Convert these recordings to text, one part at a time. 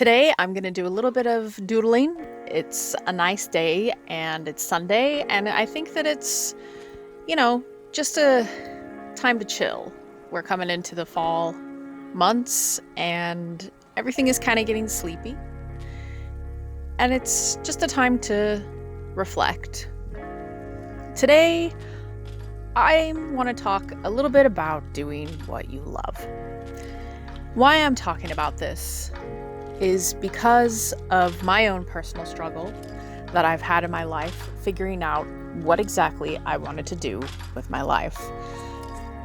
Today I'm going to do a little bit of doodling. It's a nice day and it's Sunday, and I think that it's, just a time to chill. We're coming into the fall months and everything is kind of getting sleepy. And it's just a time to reflect. Today, I want to talk a little bit about doing what you love. Why I'm talking about this is because of my own personal struggle that I've had in my life, figuring out what exactly I wanted to do with my life.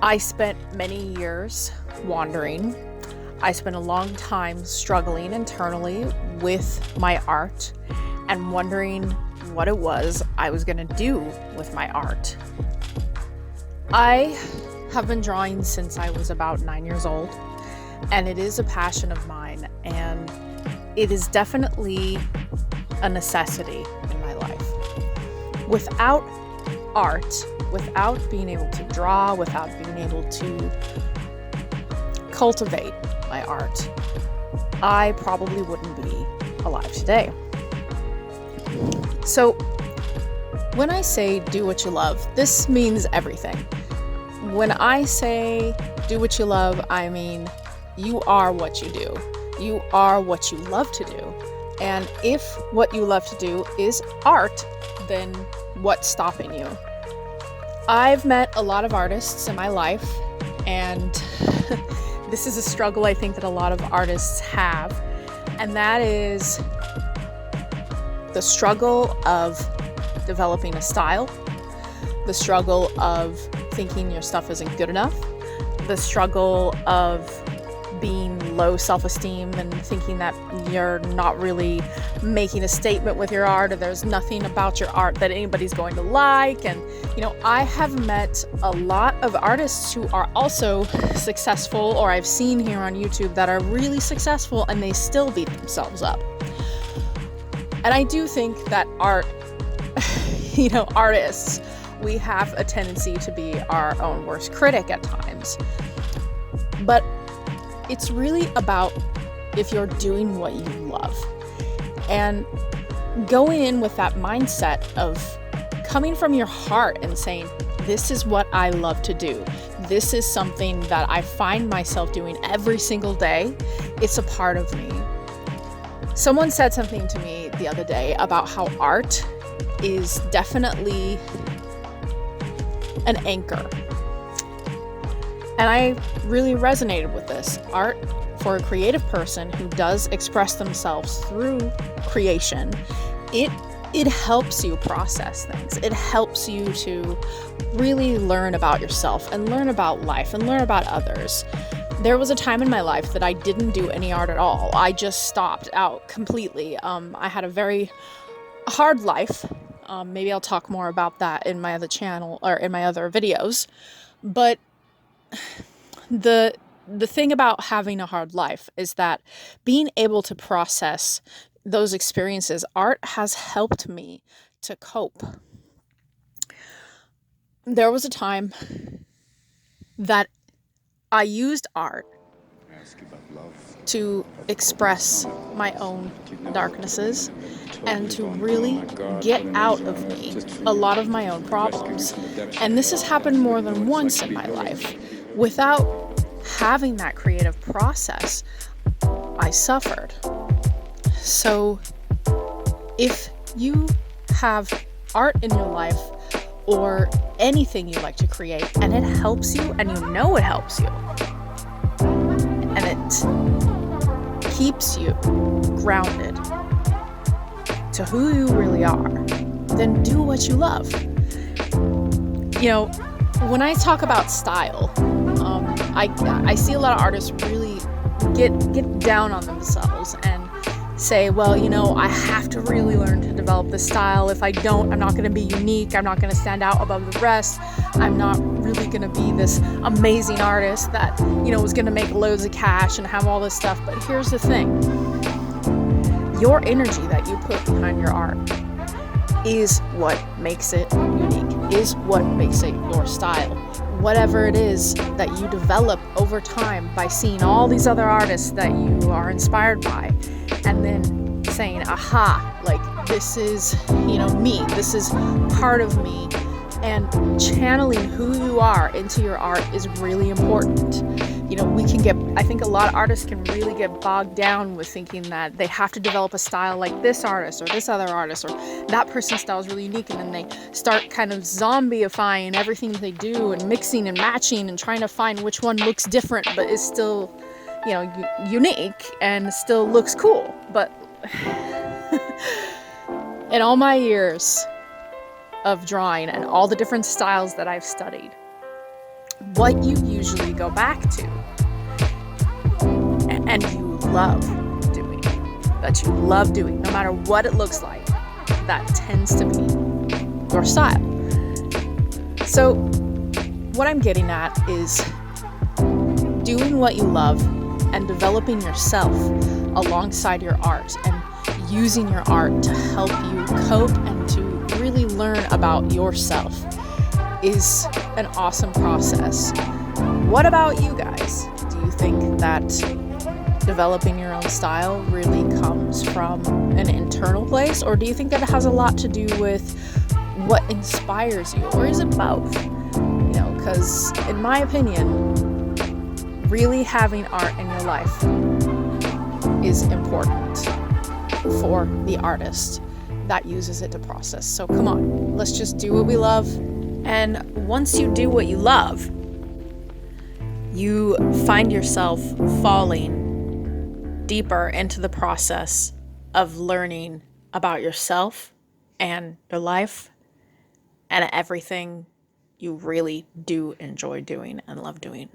I spent many years wandering. I spent a long time struggling internally with my art and wondering what it was I was going to do with my art. I have been drawing since I was about 9 years old, and it is a passion of mine, and it is definitely a necessity in my life. Without art, without being able to draw, without being able to cultivate my art, I probably wouldn't be alive today. So when I say do what you love, this means everything. When I say do what you love, I mean you are what you do. You are what you love to do. And if what you love to do is art, then what's stopping you? I've met a lot of artists in my life, and this is a struggle I think that a lot of artists have, and that is the struggle of developing a style, the struggle of thinking your stuff isn't good enough, the struggle of being low self-esteem and thinking that you're not really making a statement with your art, or there's nothing about your art that anybody's going to like. And I have met a lot of artists who are also successful, or I've seen here on YouTube that are really successful, and they still beat themselves up. And I do think that art, artists, we have a tendency to be our own worst critic at times. But it's really about if you're doing what you love, and going in with that mindset of coming from your heart and saying, this is what I love to do. This is something that I find myself doing every single day. It's a part of me. Someone said something to me the other day about how art is definitely an anchor. And I really resonated with this. Art, for a creative person who does express themselves through creation, it helps you process things. It helps you to really learn about yourself and learn about life and learn about others. There was a time in my life that I didn't do any art at all. I just stopped out completely. I had a very hard life. Maybe I'll talk more about that in my other channel or in my other videos. But the thing about having a hard life is that being able to process those experiences, art has helped me to cope. There was a time that I used art to express my own darknesses and to really get out of me a lot of my own problems. And this has happened more than once in my life. Without having that creative process, I suffered. So if you have art in your life or anything you like to create, and it helps you, and it helps you, and it keeps you grounded to who you really are, then do what you love. When I talk about style, I see a lot of artists really get down on themselves and say, well, I have to really learn to develop this style. If I don't, I'm not going to be unique. I'm not going to stand out above the rest. I'm not really going to be this amazing artist that, is going to make loads of cash and have all this stuff. But here's the thing. Your energy that you put behind your art is what makes it unique, is what makes it your style. whatever it is that you develop over time by seeing all these other artists that you are inspired by, and then saying, aha, like this is, me, this is part of me, and channeling who you are into your art is really important. I think a lot of artists can really get bogged down with thinking that they have to develop a style like this artist or this other artist, or that person's style is really unique, and then they start kind of zombieifying everything they do and mixing and matching and trying to find which one looks different but is still, unique and still looks cool. But in all my years of drawing and all the different styles that I've studied, what you usually go back to and you love doing, no matter what it looks like, that tends to be your style. So what I'm getting at is doing what you love and developing yourself alongside your art, and using your art to help you cope and to really learn about yourself is an awesome process. What about you guys? Do you think that developing your own style really comes from an internal place, or do you think that it has a lot to do with what inspires you, or is it both? Because in my opinion, really having art in your life is important for the artist that uses it to process. So come on, let's just do what we love. And once you do what you love, you find yourself falling deeper into the process of learning about yourself and your life and everything you really do enjoy doing and love doing.